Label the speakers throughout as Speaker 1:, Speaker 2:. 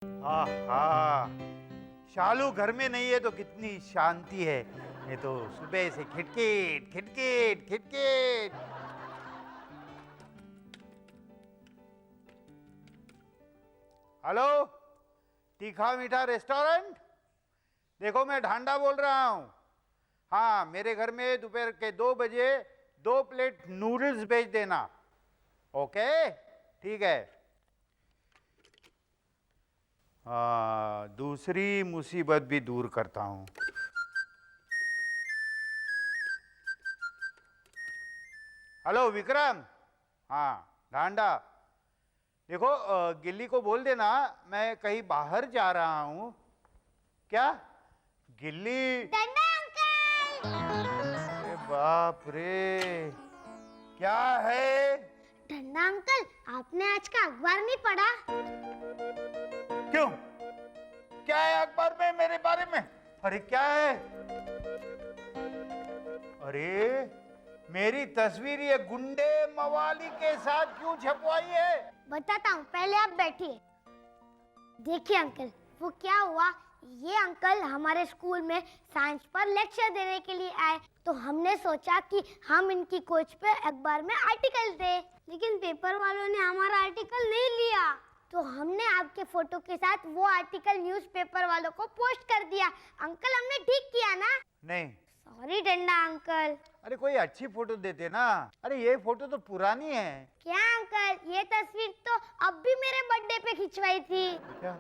Speaker 1: आहा, शालू घर में नहीं है तो कितनी शांति है। ये तो सुबह से खिटखिट खिटखिट खिटखिट। हेलो, तीखा मीठा रेस्टोरेंट। देखो, मैं ढांडा बोल रहा हूँ। हाँ, मेरे घर में दोपहर के 2 बजे 2 प्लेट नूडल्स भेज देना। ओके, ठीक है। दूसरी मुसीबत भी दूर करता हूँ। हेलो विक्रम। हाँ, ढांडा। देखो, गिल्ली को बोल देना मैं कहीं बाहर जा रहा हूँ। क्या? गिल्ली?
Speaker 2: डंडा अंकल!
Speaker 1: अरे बाप रे, क्या है?
Speaker 2: डंडा अंकल, आपने आज का अखबार नहीं पढ़ा?
Speaker 1: क्यों? क्या है अखबार में मेरे बारे में? अरे क्या है? अरे मेरी तस्वीर ये गुंडे मवाली के साथ क्यों छपवाई है?
Speaker 2: बताता हूँ, पहले आप बैठिए। देखिए अंकल, वो क्या हुआ, ये अंकल हमारे स्कूल में साइंस पर लेक्चर देने के लिए आए, तो हमने सोचा कि हम इनकी कोच पे अखबार में आर्टिकल दे, लेकिन पेपर वालों ने हमारा आर्टिकल नहीं लिया, तो हमने आपके फोटो के साथ वो आर्टिकल न्यूज़पेपर वालों को पोस्ट कर दिया। अंकल, हमने ठीक किया ना?
Speaker 1: नहीं।
Speaker 2: सॉरी डंडा अंकल।
Speaker 1: अरे कोई अच्छी फोटो देते ना। अरे ये फोटो तो पुरानी है।
Speaker 2: क्या अंकल, ये तस्वीर तो अब भी मेरे बर्थडे पे खिंचवाई थी।
Speaker 1: क्या?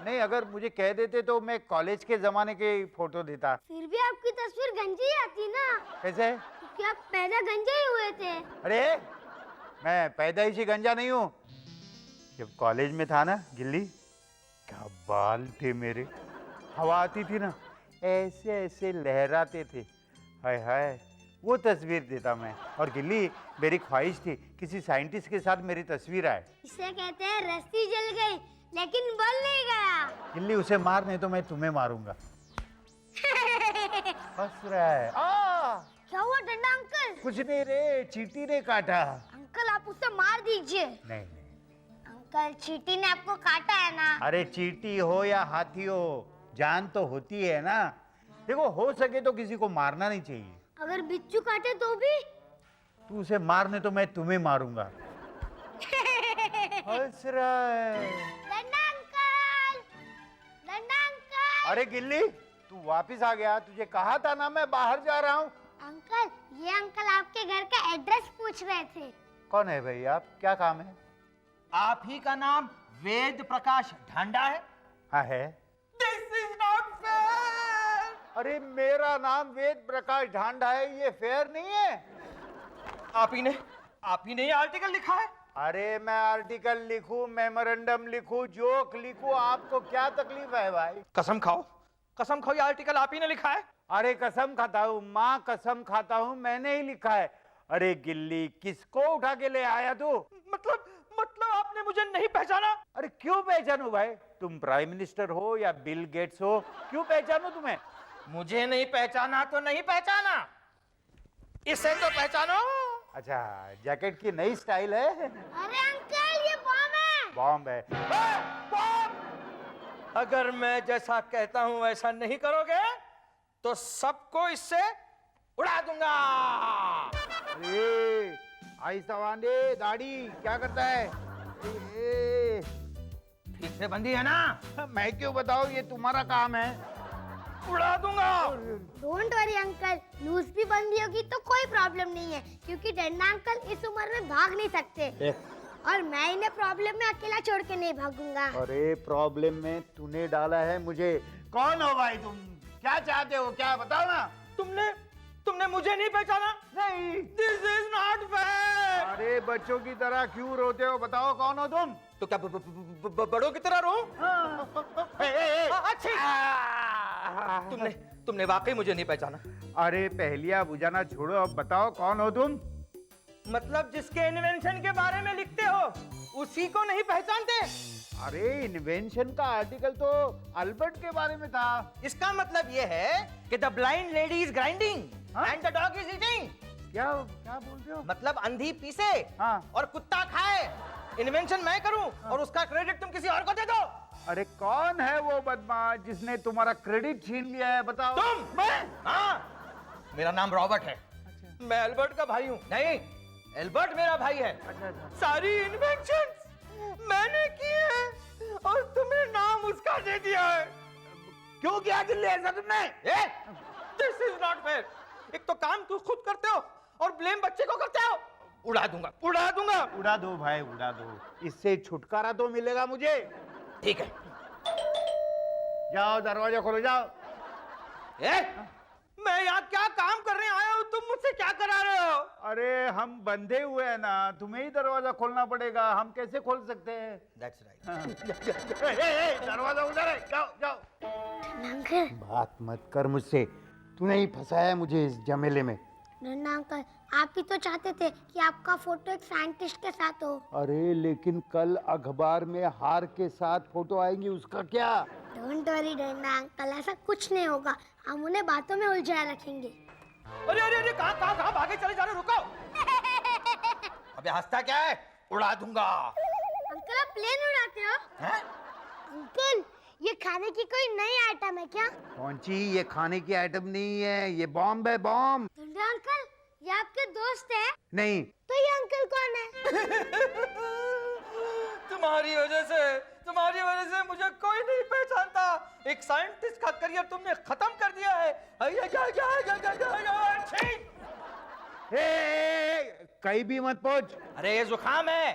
Speaker 1: नहीं, अगर मुझे कह देते तो मैं कॉलेज के जमाने के फोटो देता।
Speaker 2: फिर भी आपकी तस्वीर गंजी आती ना।
Speaker 1: कैसे?
Speaker 2: क्योंकि आप पैदा गंजे ही हुए थे।
Speaker 1: अरे मैं पैदाइशी गंजा नहीं हूँ। जब कॉलेज में था ना गिल्ली, क्या बाल थे मेरे। हवा आती थी ना, ऐसे ऐसे लहराते थे। हाय हाय, वो तस्वीर देता मैं। और गिल्ली, मेरी ख्वाहिश थी किसी साइंटिस्ट के साथ मेरी तस्वीर आए।
Speaker 2: इसे कहते हैं रस्सी जल गई लेकिन बल नहीं गया।
Speaker 1: गिल्ली, उसे मार, नहीं तो मैं तुम्हें मारूंगा। हंस रहा है।
Speaker 2: क्या हुआ डंडा अंकल?
Speaker 1: कुछ नहीं रे, चींटी ने काटा।
Speaker 2: अंकल, आप उसे मार दीजिए।
Speaker 1: नहीं नहीं।
Speaker 2: अंकल, चींटी ने आपको काटा है ना?
Speaker 1: अरे चींटी हो या हाथी हो, जान तो होती है ना। देखो, हो सके तो किसी को मारना नहीं चाहिए।
Speaker 2: अगर बिच्छू काटे तो भी?
Speaker 1: तू उसे मारने तो मैं तुम्हें मारूंगा। हंस रहा है।
Speaker 2: डंडा अंकल! डंडा अंकल!
Speaker 1: अरे गिल्ली, तू वापिस आ गया। तुझे कहा था ना मैं बाहर जा रहा हूँ।
Speaker 2: अंकल, ये अंकल आपके घर का एड्रेस पूछ रहे थे।
Speaker 1: कौन है भाई आप? क्या काम है?
Speaker 3: आप ही का नाम वेद प्रकाश ढांडा है?
Speaker 1: हाँ है।
Speaker 3: This is not fair!
Speaker 1: अरे मेरा नाम वेद प्रकाश ढांडा है, ये फेयर नहीं है।
Speaker 3: आप ही ने ये आर्टिकल लिखा है?
Speaker 1: अरे मैं आर्टिकल लिखूं, मेमोरेंडम लिखूं, जोक लिखूं, आपको क्या तकलीफ है भाई?
Speaker 3: कसम खाओ, ये आर्टिकल आप ही ने लिखा है?
Speaker 1: अरे कसम खाता हूँ, माँ कसम खाता हूँ, मैंने ही लिखा है। अरे गिल्ली, किसको उठा के ले आया तू?
Speaker 3: मतलब आपने मुझे नहीं पहचाना?
Speaker 1: अरे क्यों पहचानू भाई? तुम प्राइम मिनिस्टर हो या बिल गेट्स हो, क्यों पहचानू तुम्हें?
Speaker 3: मुझे नहीं पहचाना तो नहीं पहचाना, इसे तो पहचानो।
Speaker 1: अच्छा, जैकेट की नई स्टाइल है।
Speaker 2: अरे अंकल, ये बम है।
Speaker 1: बॉम्ब है।
Speaker 3: बॉम्ब! अगर मैं जैसा कहता हूं वैसा नहीं करोगे तो सबको इससे उड़ा दूंगा।
Speaker 1: अरे आहिस्ता वांडे, दाढ़ी क्या करता है?
Speaker 3: ठीक से बंदी है ना?
Speaker 1: मैं क्यों बताऊं, ये तुम्हारा काम है।
Speaker 3: उड़ा दूंगा।
Speaker 2: डोंट वरी अंकल, न्यूज भी बंद होगी तो कोई प्रॉब्लम नहीं है, क्योंकि डंडा अंकल इस उम्र में भाग नहीं सकते। और मैं इन्हें प्रॉब्लम में अकेला छोड़ के नहीं भागूंगा।
Speaker 1: अरे प्रॉब्लम में तूने डाला है मुझे। कौन हो भाई तुम? क्या चाहते हो? क्या बताओ ना।
Speaker 3: तुमने मुझे नहीं पहचाना?
Speaker 1: नहीं।
Speaker 3: This is not fair.
Speaker 1: अरे बच्चों की तरह क्यों रोते हो? बताओ कौन हो तुम?
Speaker 3: तो क्या बड़ों की तरह रो? अच्छी। तुमने वाकई मुझे नहीं पहचाना?
Speaker 1: अरे पहेलियां बुझाना छोड़ो, अब बताओ कौन हो तुम?
Speaker 3: मतलब जिसके इन्वेंशन के बारे में लिखते हो उसी को नहीं पहचानते?
Speaker 1: अरे इन्वेंशन का आर्टिकल तो अल्बर्ट के बारे में था।
Speaker 3: इसका मतलब ये है कि the blind lady is grinding and the dog is eating.
Speaker 1: क्या बोल रहे हो?
Speaker 3: मतलब अंधी पीसे
Speaker 1: हाँ।
Speaker 3: और कुत्ता खाए। इन्वेंशन मैं करूं और उसका क्रेडिट तुम किसी और को दे दो।
Speaker 1: अरे कौन है वो बदमाश जिसने तुम्हारा क्रेडिट छीन लिया है, बताओ।
Speaker 3: तुम? मैं? हाँ, मेरा नाम रॉबर्ट है।
Speaker 1: अच्छा।
Speaker 3: मैं एल्बर्ट का भाई हूँ। नहीं, एल्बर्ट मेरा भाई है।
Speaker 1: अच्छा।
Speaker 3: सारी इन्वेंशंस मैंने की है और तुम्हें नाम उसका दे दिया है।
Speaker 1: क्यों किया गिल्ली ऐसा तुमने?
Speaker 3: This is not fair. एक तो काम तू खुद करते हो और ब्लेम बच्चे को करते हो। उड़ा दूंगा, उड़ा दूंगा।
Speaker 1: उड़ा दो भाई, उड़ा दो, इससे छुटकारा तो मिलेगा मुझे।
Speaker 3: ठीक है,
Speaker 1: जाओ दरवाजा खोलो, जाओ।
Speaker 3: मैं यहाँ क्या काम करने आया हूँ, तुम मुझसे क्या करा रहे हो?
Speaker 1: अरे हम बंधे हुए हैं ना, तुम्हें ही दरवाजा खोलना पड़ेगा, हम कैसे खोल सकते हैं?
Speaker 3: That's right.
Speaker 1: हाँ। दरवाजा उधर है, जाओ जाओ।
Speaker 2: अंकल,
Speaker 1: बात मत कर मुझसे, तूने ही फंसाया मुझे इस झमेले में।
Speaker 2: नन्ना अंकल, आप ही तो चाहते थे कि आपका फोटो एक साइंटिस्ट के साथ हो।
Speaker 1: अरे लेकिन कल अखबार में हार के साथ फोटो आएंगी, उसका क्या?
Speaker 2: डोंट वरी नन्ना अंकल, ऐसा कुछ नहीं होगा, हम उन्हें बातों में उलझाए रखेंगे।
Speaker 3: अरे अरे अरे, कहाँ भागे चले जा रहे हो? रुको। अबे हंसता क्या है? उड़ा दूंगा।
Speaker 2: अंकल, आप प्लेन उड़ाते हो?
Speaker 3: हैं?
Speaker 2: अंकल, ये खाने की कोई नई आइटम है क्या?
Speaker 1: कौन सी? ये खाने की आइटम नहीं है, ये बॉम्ब है, बॉम्ब।
Speaker 2: नन्ना अंकल, ये आपके दोस्त है?
Speaker 1: नहीं।
Speaker 2: तो ये अंकल कौन है?
Speaker 3: तुम्हारी वजह से मुझे कोई नहीं पहचानता। एक साइंटिस्ट का करियर तुमने खत्म कर दिया है।
Speaker 1: कहीं भी मत पहुंच।
Speaker 3: अरे ये जुकाम है।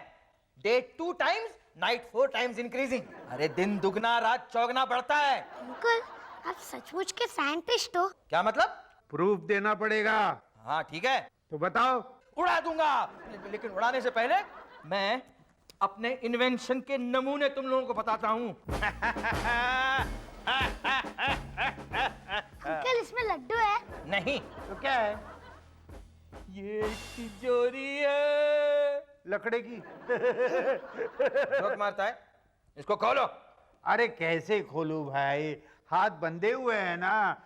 Speaker 3: Day 2 times, night 4 times increasing. अरे दिन दुगना रात चौगना बढ़ता है।
Speaker 2: अंकल, आप सचमुच के साइंटिस्ट हो?
Speaker 3: क्या मतलब?
Speaker 1: प्रूफ देना पड़ेगा।
Speaker 3: हाँ ठीक है,
Speaker 1: तो बताओ।
Speaker 3: उड़ा दूंगा, लेकिन उड़ाने से पहले मैं अपने इन्वेंशन के नमूने तुम लोगों को बताता हूँ।
Speaker 2: अंकल, इसमें लड्डू है?
Speaker 3: नहीं
Speaker 1: तो क्या है?
Speaker 3: ये तिजोरी है।
Speaker 1: लकड़े की।
Speaker 3: जोक मारता है, इसको खोलो।
Speaker 1: अरे कैसे खोलूं भाई, हाथ बंधे हुए हैं ना।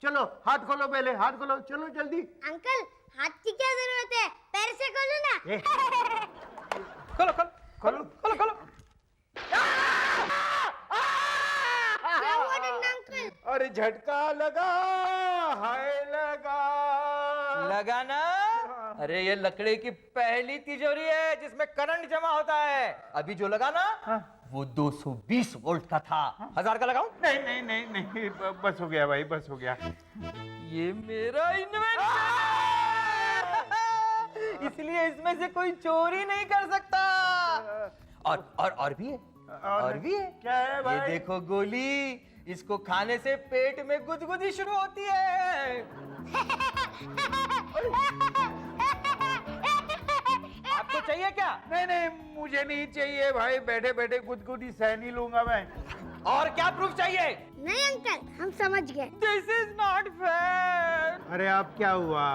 Speaker 1: चलो हाथ खोलो, पहले हाथ खोलो, चलो जल्दी।
Speaker 2: अंकल, हाथ की क्या जरूरत है, पैर से खोलो ना।
Speaker 3: खोलो खोलो
Speaker 1: खोलो
Speaker 3: खोलो खोलो।
Speaker 2: क्या हुआ नन्ना अंकल?
Speaker 1: अरे झटका लगा, हाय लगा।
Speaker 3: लगा ना? अरे ये लकड़ी की पहली तिजोरी है जिसमें करंट जमा होता है। अभी जो लगा ना, वो 220 वोल्ट का था। 1000 का लगाऊं?
Speaker 1: नहीं नहीं नहीं नहीं, बस हो गया भाई, बस हो गया।
Speaker 3: ये मेरा इन्वेंशन, इसलिए इसमें से कोई चोरी नहीं कर सकता। और भी है, और भी है।
Speaker 1: क्या है भाई?
Speaker 3: ये देखो गोली, इसको खाने से पेट में गुदगुदी शुरू होती है। आपको चाहिए क्या?
Speaker 1: नहीं नहीं, मुझे नहीं चाहिए भाई, बैठे बैठे गुदगुदी सह नहीं लूंगा मैं।
Speaker 3: और क्या प्रूफ चाहिए?
Speaker 2: नहीं अंकल, हम समझ गए।
Speaker 3: This is not fair.
Speaker 1: अरे अब क्या हुआ?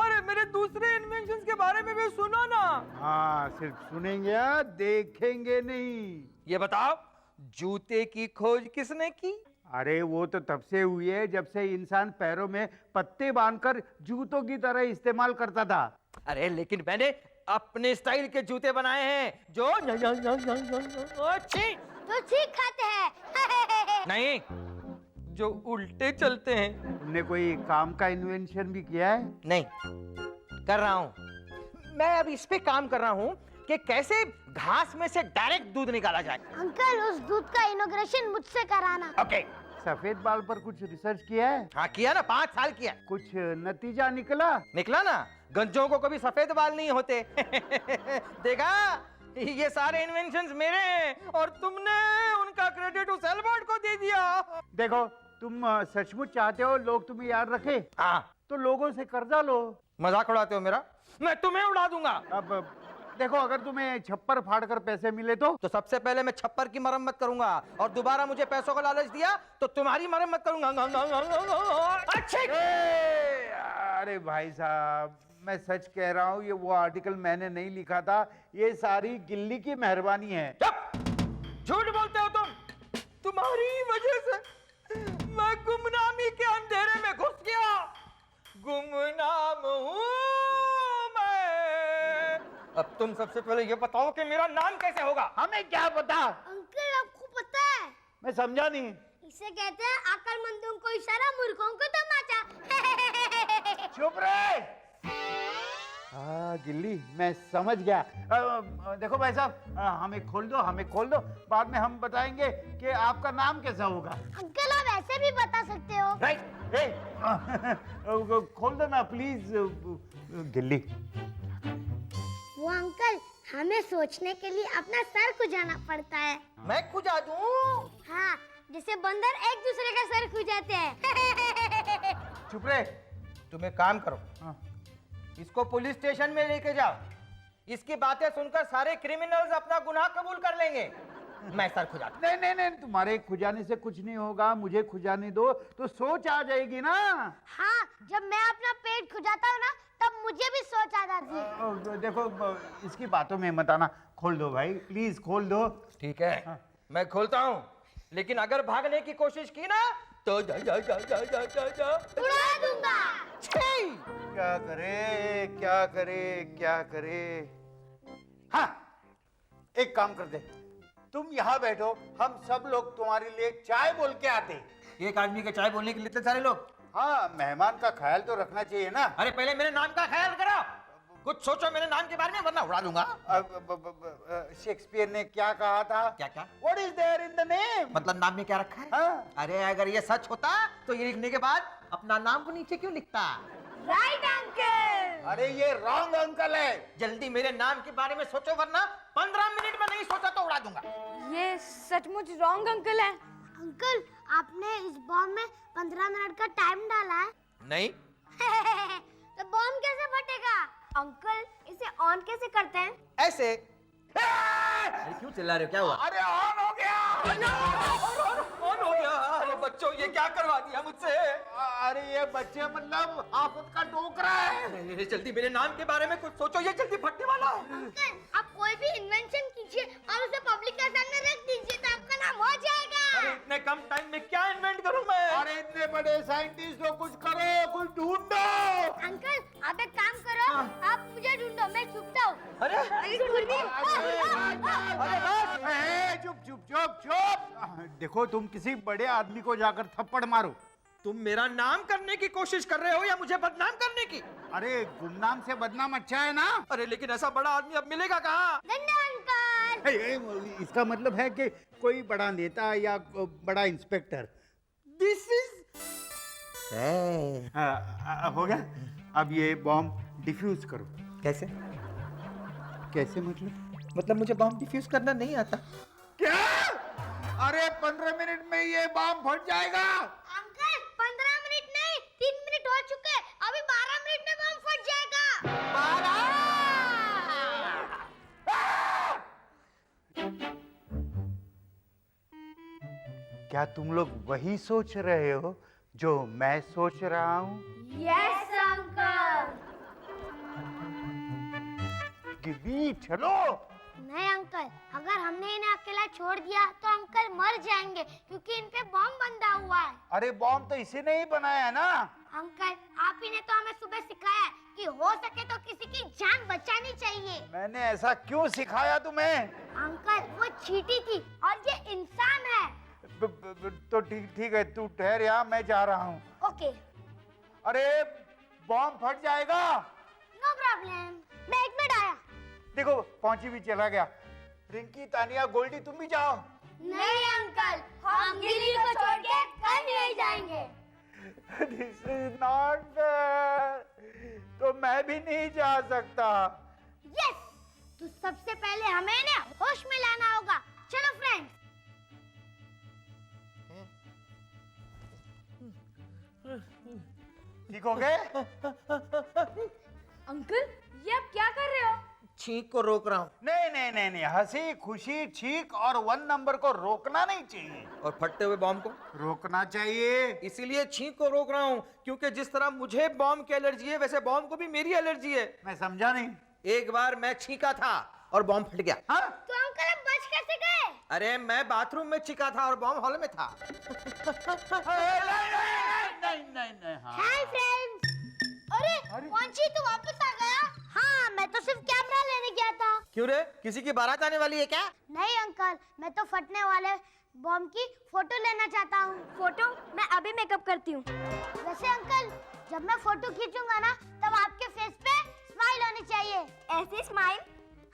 Speaker 3: अरे मेरे दूसरे इन्वेंशंस के बारे में भी सुनो ना।
Speaker 1: हाँ, सिर्फ सुनेंगे या देखेंगे नहीं।
Speaker 3: ये बताओ, जूते की खोज किसने की?
Speaker 1: अरे वो तो तब से हुई है जब से इंसान पैरों में पत्ते बांधकर जूतों की तरह इस्तेमाल करता था।
Speaker 3: अरे लेकिन मैंने अपने स्टाइल के जूते बनाए हैं जो अच्छी
Speaker 2: तो ठीक खाते हैं।
Speaker 3: नहीं, जो उल्टे चलते हैं।
Speaker 1: तुमने कोई काम का इन्वेंशन भी किया है?
Speaker 3: नहीं, कर रहा हूं। मैं अब इस पे काम कर रहा हूं कि कैसे घास में से डायरेक्ट दूध निकाला जाए।
Speaker 2: अंकल, उस दूध का इनॉग्रेशन मुझसे कराना।
Speaker 3: ओके।
Speaker 1: सफेद बाल पर कुछ रिसर्च किया है?
Speaker 3: हाँ किया ना, 5 साल किया।
Speaker 1: कुछ नतीजा निकला?
Speaker 3: निकला ना, गंजों को कभी सफेद बाल नहीं होते। देखा, ये सारे इन्वेंशंस मेरे हैं और तुमने उनका क्रेडिट उस एल्बर्ट को दे दिया।
Speaker 1: देखो, तुम सचमुच चाहते हो लोग तुम्हें याद रखे,
Speaker 3: हाँ,
Speaker 1: तो लोगों से कर्जा लो।
Speaker 3: मजाक उड़ाते हो मेरा? मैं तुम्हें उड़ा दूंगा।
Speaker 1: अब देखो, अगर तुम्हें छप्पर फाड़ कर पैसे मिले तो
Speaker 3: सबसे पहले मैं छप्पर की मरम्मत करूंगा और दोबारा मुझे पैसों का लालच दिया तो तुम्हारी मरम्मत करूंगा। अच्छे।
Speaker 1: अरे भाई साहब, मैं सच कह रहा हूँ, ये वो आर्टिकल मैंने नहीं लिखा था, ये सारी गिल्ली की मेहरबानी है।
Speaker 3: झूठ बोलते हो तुम। तुम्हारी वजह से मैं गुमनामी के अंधेरे में घुस गया। गुमनाम हूँ मैं। अब तुम सबसे पहले ये बताओ कि मेरा नाम कैसे होगा?
Speaker 1: हमें क्या पता?
Speaker 2: अंकल, आपको पता है?
Speaker 1: मैं समझा नहीं।
Speaker 2: इसे कहते हैं अक्लमंदों को इशारा, मूर्खों को तमाचा।
Speaker 1: चुप रहे। हाँ गिल्ली, मैं समझ गया। देखो भाई साहब, हमें खोल दो, हमें खोल दो। बाद में हम बताएंगे कि आपका नाम कैसा होगा।
Speaker 2: अंकल आप ऐसे भी बता सकते हो।
Speaker 1: खोल दो ना प्लीज गिल्ली।
Speaker 2: वो अंकल, हमें सोचने के लिए अपना सर खुजाना पड़ता है।
Speaker 3: मैं खुजा दूं?
Speaker 2: हाँ, जैसे बंदर एक दूसरे का सर खुजाते हैं।
Speaker 1: चुप रहे।
Speaker 3: तुम एक काम करो,
Speaker 1: हाँ।
Speaker 3: इसको पुलिस स्टेशन में लेके जाओ। इसकी बातें सुनकर सारे क्रिमिनल्स अपना गुनाह कबूल कर लेंगे। मैं सर खुजा दूं।
Speaker 1: नहीं नहीं नहीं, तुम्हारे खुजाने से कुछ नहीं होगा। मुझे खुजाने दो तो सोच आ जाएगी ना।
Speaker 2: हाँ, जब मैं अपना पेट खुजाता हूँ ना, तब मुझे भी सोच आ जाती है।
Speaker 1: देखो, इसकी बातों में मत आना। खोल दो भाई, प्लीज खोल दो।
Speaker 3: ठीक है, मैं खोलता हूँ, लेकिन अगर भागने की कोशिश की ना तो जा जा जा जा जा जा जा
Speaker 2: उड़ा दूंगा।
Speaker 1: क्या करे, क्या करे, क्या करे। हाँ, एक काम कर दे, तुम यहाँ बैठो, हम सब लोग तुम्हारे लिए चाय बोल के आते।
Speaker 3: एक आदमी के चाय बोलने के लिए इतने सारे लोग?
Speaker 1: हाँ, मेहमान का ख्याल तो रखना चाहिए ना।
Speaker 3: अरे पहले मेरे नाम का ख्याल करो, कुछ सोचो मेरे नाम के बारे में, वरना उड़ा दूंगा।
Speaker 1: शेक्सपियर ने क्या कहा था?
Speaker 3: क्या क्या?
Speaker 1: What is there in the name?
Speaker 3: मतलब नाम में क्या रखा है?
Speaker 1: हाँ।
Speaker 3: अरे अगर ये सच होता तो ये लिखने के बाद अपना नाम को नीचे क्यों लिखता?
Speaker 2: Right uncle.
Speaker 1: अरे ये रॉन्ग अंकल है।
Speaker 3: जल्दी मेरे नाम के बारे में सोचो, वरना 15 मिनट में नहीं सोचा तो उड़ा दूंगा।
Speaker 4: ये सचमुच रॉन्ग अंकल है।
Speaker 2: अंकल, आपने इस बॉम्ब में 15 मिनट का टाइम डाला है।
Speaker 3: नहीं।
Speaker 2: तो बॉम्ब कैसे फटेगा? अंकल, इसे ऑन कैसे करते हैं?
Speaker 3: ऐसे। अरे क्यों चिल्ला रहे हो, क्या हुआ?
Speaker 1: अरे ऑन हो गया।
Speaker 3: ऑन हो गया। अरे बच्चों, ये क्या करवा दिया मुझसे?
Speaker 1: अरे ये बच्चे मतलब आफत का टोकरा है।
Speaker 3: अरे जल्दी मेरे नाम के बारे में कुछ सोचो, ये जल्दी फटने वाला है।
Speaker 2: अंकल, आप कोई भी इन्वेंशन कीजिए और उसे पब्लिक के सामने रख दीजिए, तो आपका नाम हो जाएगा।
Speaker 3: अरे इतने कम टाइम में क्या इन्वेंट करूं मैं?
Speaker 1: अरे इतने बड़े साइंटिस्ट हो, कुछ करो, कुछ ढूंढो।
Speaker 2: अंकल, आप एक काम करो, आप मुझे ढूंढो, मैं छुपता हूँ।
Speaker 3: अरे
Speaker 1: चुप चुप चुप चुप। देखो, तुम किसी बड़े आदमी को जाकर थप्पड़ मारो।
Speaker 3: तुम मेरा नाम करने की कोशिश कर रहे हो या मुझे बदनाम करने की?
Speaker 1: अरे गुमनाम से बदनाम अच्छा है ना।
Speaker 3: अरे लेकिन ऐसा बड़ा आदमी अब मिलेगा कहाँ?
Speaker 2: डंडा अंकल।
Speaker 1: इसका मतलब है कि कोई बड़ा नेता या बड़ा इंस्पेक्टर।
Speaker 3: दिस इज
Speaker 1: हो गया। अब ये बॉम्ब डिफ्यूज करो।
Speaker 3: कैसे?
Speaker 1: कैसे मतलब?
Speaker 3: मतलब मुझे बॉम्ब डिफ्यूज करना नहीं आता।
Speaker 1: क्या? अरे 15 मिनट में ये बॉम्ब फट जाएगा।
Speaker 2: अंकल, 15 मिनट नहीं, 3 मिनट हो चुके, अभी 12 मिनट में बम फट जाएगा।
Speaker 1: क्या तुम लोग वही सोच रहे हो जो मैं सोच रहा हूँ?
Speaker 2: Yes uncle.
Speaker 1: गिल्ली, चलो।
Speaker 2: नहीं अंकल, अगर हमने इन्हें अकेला छोड़ दिया तो अंकल मर जाएंगे, क्योंकि इन पे बॉम्ब बंधा हुआ है।
Speaker 1: अरे बॉम्ब तो इसी ने ही बनाया ना।
Speaker 2: अंकल, आप ही ने तो हमें सुबह सिखाया है कि हो सके तो किसी की जान बचानी चाहिए।
Speaker 1: मैंने ऐसा क्यों सिखाया तुम्हें?
Speaker 2: अंकल, वो चींटी थी और ये इंसान है।
Speaker 1: तो ठीक है, तू ठहर यहाँ, मैं जा रहा हूँ।
Speaker 2: ओके।
Speaker 1: अरे बॉम्ब फट जाएगा।
Speaker 2: नो प्रॉब्लम, मैं 1 मिनट आया।
Speaker 1: देखो, पहुंची भी चला गया। रिंकी, तानिया, गोल्डी, तुम भी जाओ।
Speaker 2: नहीं अंकल, हम गिल्ली को छोड़ के कहीं नहीं जाएंगे।
Speaker 1: This is not fair। तो मैं भी नहीं जा सकता।
Speaker 2: यस, तो सबसे पहले हमें ना होश में लाना होगा। चलो फ्रेंड्स।
Speaker 1: ठीक हो गए?
Speaker 4: अंकल, ये आप क्या कर रहे हो?
Speaker 3: छींक को रोक रहा हूँ।
Speaker 1: नहीं नहीं नहीं नहीं, हंसी खुशी छींक और 1 नंबर को रोकना नहीं चाहिए।
Speaker 3: और फटते हुए बॉम्ब को
Speaker 1: रोकना चाहिए।
Speaker 3: इसीलिए छींक को रोक रहा हूँ, क्योंकि जिस तरह मुझे बॉम्ब की एलर्जी है, वैसे बॉम्ब को भी मेरी एलर्जी है।
Speaker 1: मैं समझा नहीं।
Speaker 3: एक बार मैं छींका था और बॉम्ब फट गया।
Speaker 1: हाँ?
Speaker 2: तो अंकल, हम बच कैसे गए?
Speaker 3: अरे मैं बाथरूम में छींका था और बॉम्ब हॉल में था।
Speaker 1: नहीं, हाँ।
Speaker 2: Hi friends. अरे कौनची तो वापस आ गया? हाँ, मैं तो सिर्फ कैमरा लेने गया था।
Speaker 3: क्यों रे, किसी की बारात आने वाली है क्या?
Speaker 2: नहीं अंकल, मैं तो फटने वाले बॉम्ब की फोटो लेना चाहता हूँ।
Speaker 4: फोटो मैं अभी मेकअप करती हूँ।
Speaker 2: वैसे अंकल, जब मैं फोटो खींचूंगा ना, तब आपके फेस पे स्माइल होनी चाहिए।
Speaker 4: ऐसे स्माइल?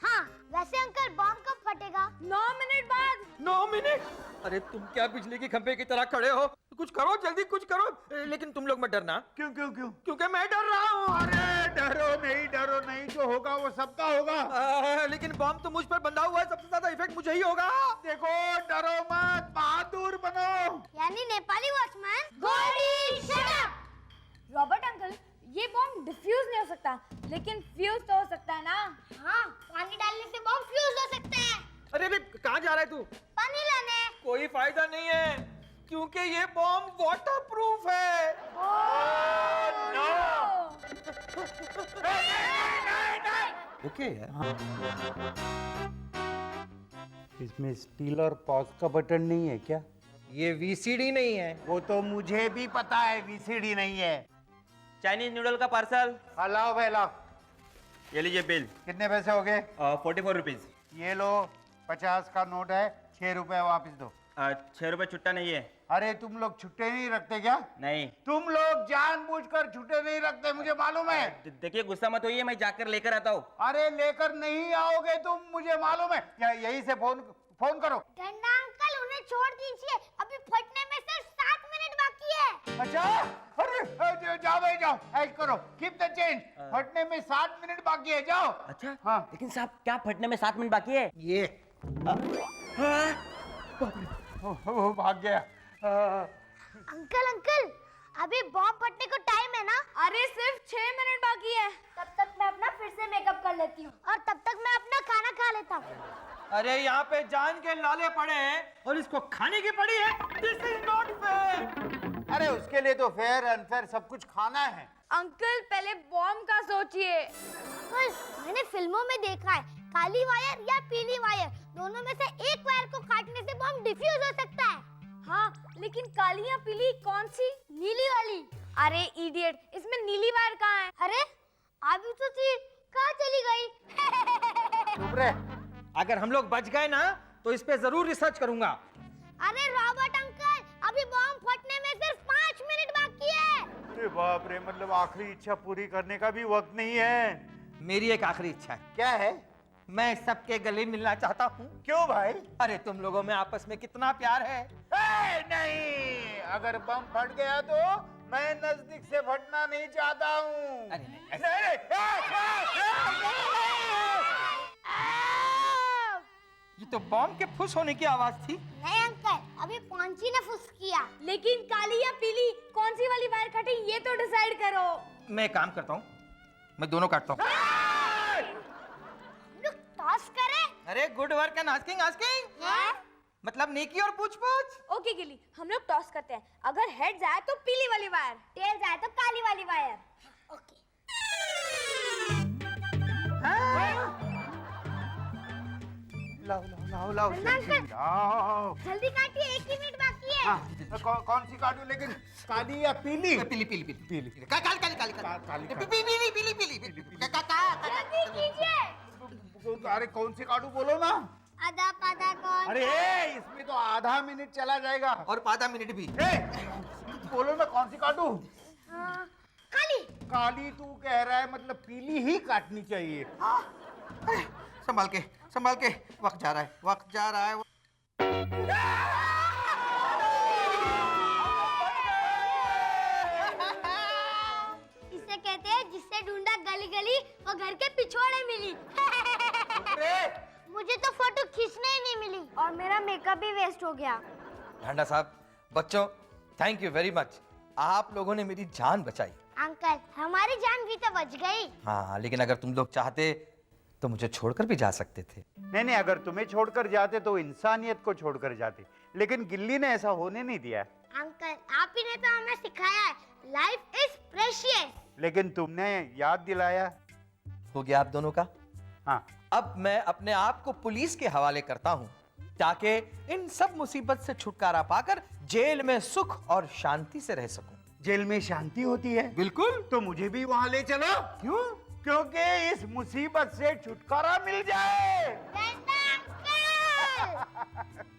Speaker 2: हाँ, वैसे अंकल बॉम्ब कब फटेगा?
Speaker 4: 9 मिनट बाद।
Speaker 3: 9 मिनट? अरे तुम क्या बिजली के खंभे की तरह खड़े हो? कुछ करो, जल्दी कुछ करो। लेकिन तुम लोग मत डरना।
Speaker 1: क्यों क्यों क्यों?
Speaker 3: क्योंकि मैं डर रहा हूँ।
Speaker 1: अरे डरो नहीं, जो होगा वो सबका होगा।
Speaker 3: लेकिन बॉम्ब तो मुझ पर बंधा हुआ है, सबसे ज्यादा इफेक्ट मुझे ही होगा।
Speaker 1: देखो, डरो मत, बहादुर बनो।
Speaker 2: यानी Nepali watchman Goldie shut up.
Speaker 4: Robert uncle, ये बॉम्ब डिफ्यूज नहीं हो सकता, लेकिन फ्यूज तो हो सकता है ना?
Speaker 2: हाँ, पानी डालने से बॉम्ब फ्यूज हो सकता है।
Speaker 3: अरे कहाँ जा रहा है तू?
Speaker 2: पानी लाने।
Speaker 3: कोई फायदा नहीं है, क्योंकि ये बॉम्ब वाटरप्रूफ है। ओके
Speaker 1: इसमें स्टील और पॉज का बटन नहीं है क्या?
Speaker 3: ये वीसीडी नहीं है।
Speaker 1: वो तो मुझे भी पता है, वीसीडी नहीं है।
Speaker 5: चाइनीज नूडल का पार्सल।
Speaker 1: लाओ भाई लाओ।
Speaker 5: ये लीजिए बिल।
Speaker 1: कितने पैसे हो गए?
Speaker 5: 44 रुपीज।
Speaker 1: ये लो, 50 का नोट है, 6 रुपए वापस दो।
Speaker 5: 6 रुपए छुट्टा नहीं है।
Speaker 1: अरे तुम लोग छुट्टे नहीं रखते क्या?
Speaker 5: नहीं।
Speaker 1: तुम लोग जानबूझकर छुट्टे नहीं रखते, मुझे मालूम है।
Speaker 5: देखिए गुस्सा मत होइए, मैं जाकर लेकर आता हूँ।
Speaker 1: अरे लेकर नहीं आओगे तुम, मुझे मालूम है। यहीं से फोन करो।
Speaker 2: डंडा अंकल, उन्हें छोड़ दीजिए, अभी फटने में सिर्फ 7 मिनट बाकी है।
Speaker 1: अच्छा, अरे जाओ भाई जाओ, ऐश करो, कीप द चेंज। फटने में 7 मिनट बाकी है, जाओ।
Speaker 5: अच्छा
Speaker 1: हाँ।
Speaker 5: लेकिन साहब क्या फटने में 7 मिनट बाकी है?
Speaker 3: ये
Speaker 1: वो भाग गया।
Speaker 2: अंकल, अभी बॉम्ब फटने को टाइम है ना?
Speaker 4: अरे सिर्फ 6 मिनट बाकी है।
Speaker 2: तब तक मैं अपना फिर से मेकअप कर लेती हूँ, और तब तक मैं अपना खाना खा लेता हूँ।
Speaker 3: अरे यहाँ पे जान के लाले पड़े हैं और इसको खाने की पड़ी है। This is not fair.
Speaker 1: अरे उसके लिए तो फेयर अनफेयर सब कुछ खाना है।
Speaker 4: अंकल पहले बॉम्ब का सोचिए।
Speaker 2: अंकल, मैंने फिल्मों में देखा है, काली वायर या पीली वायर, दोनों में से एक वायर को काटने से बॉम्ब डिफ्यूज हो सकता है।
Speaker 4: हाँ, लेकिन काली या पीली कौन सी?
Speaker 2: नीली वाली।
Speaker 4: अरे इडियट, इसमें नीली वायर कहाँ है?
Speaker 2: अरे अभी तो थी, कहाँ चली गई?
Speaker 1: चुप रहे।
Speaker 3: अगर हम लोग बच गए ना तो इस पे जरूर रिसर्च करूंगा।
Speaker 2: अरे रॉबर्ट अंकल, अभी बॉम्ब फटने में सिर्फ 5 मिनट बाकी है।
Speaker 1: अरे बाप रे, मतलब आखिरी इच्छा पूरी करने का भी वक्त नहीं है।
Speaker 3: मेरी एक आखिरी इच्छा है।
Speaker 1: क्या है?
Speaker 3: मैं सबके गले मिलना चाहता हूँ।
Speaker 1: क्यों भाई?
Speaker 3: अरे तुम लोगों में आपस में कितना प्यार है।
Speaker 1: नहीं, अगर बम फट गया तो मैं नजदीक से फटना नहीं चाहता हूँ।
Speaker 3: अरे नहीं, ये तो बॉम्ब के फुस होने की आवाज थी।
Speaker 2: नहीं अंकल, अभी पॉन्ची ने फुस किया।
Speaker 4: लेकिन काली या पीली कौन सी वाली वायर कटे, ये तो डिसाइड करो।
Speaker 3: मैं एक काम करता हूँ, मैं दोनों काटता हूँ।
Speaker 2: लोग टॉस करें?
Speaker 3: अरे good work and asking asking, मतलब नेकी और पूछ पूछ।
Speaker 4: ओके गिली, हम लोग टॉस करते हैं। अगर हेड जाए तो पीली वाली वायर, टेल जाए तो काली वाली वायर।
Speaker 2: ओके।
Speaker 1: लाओ
Speaker 2: अंकल।
Speaker 1: लाओ।
Speaker 2: जल्दी काटिए, 1 ही मिनट बाकी है।
Speaker 1: हाँ, कौन सी काटूं, लेकिन काली या पीली?
Speaker 3: पीली पीली पीली
Speaker 1: पीली।
Speaker 3: काली काली काली
Speaker 1: काली।
Speaker 3: पीली पीली पीली
Speaker 2: जल्दी कीजिए।
Speaker 1: अरे कौन सी काटूं, बोलो ना।
Speaker 2: आधा पाधा कौन?
Speaker 1: अरे इसमें तो आधा मिनट चला जाएगा।
Speaker 3: और आधा मिनट भी।
Speaker 1: बोलो ना, कौन सी काटूं?
Speaker 2: काली।
Speaker 1: काली तू कह रहा है, मतलब पीली ही काटनी चाहिए।
Speaker 3: संभाल के, वक्त जा रहा है।
Speaker 2: इसे कहते हैं जिससे ढूंढा गली गली और घर के पिछोड़े मिली। मुझे तो फोटो खींचने ही नहीं मिली, और मेरा मेकअप भी वेस्ट हो गया।
Speaker 3: ढांडा साहब, बच्चों, थैंक यू वेरी मच। आप लोगों ने मेरी जान बचाई।
Speaker 2: अंकल, हमारी जान भी तो बच गई।
Speaker 3: हाँ, लेकिन अगर तुम लोग चाहते तो मुझे छोड़कर भी जा सकते थे।
Speaker 1: नहीं, अगर तुम्हें छोड़कर जाते तो इंसानियत को छोड़कर जाते, लेकिन गिल्ली ने ऐसा होने नहीं दिया।
Speaker 2: अंकल, आप ही ने तो हमें सिखाया है, लाइफ इज प्रेशियस।
Speaker 1: लेकिन तुमने याद दिलाया।
Speaker 3: हो गया आप दोनों का।
Speaker 1: हाँ,
Speaker 3: अब मैं अपने आप को पुलिस के हवाले करता हूँ, ताकि इन सब मुसीबत से छुटकारा पाकर जेल में सुख और शांति से रह सकूं।
Speaker 1: जेल में शांति होती है?
Speaker 3: बिल्कुल।
Speaker 1: तो मुझे भी वहां ले चलो।
Speaker 3: क्यों?
Speaker 1: क्योंकि इस मुसीबत से छुटकारा मिल जाए।
Speaker 2: अंकल।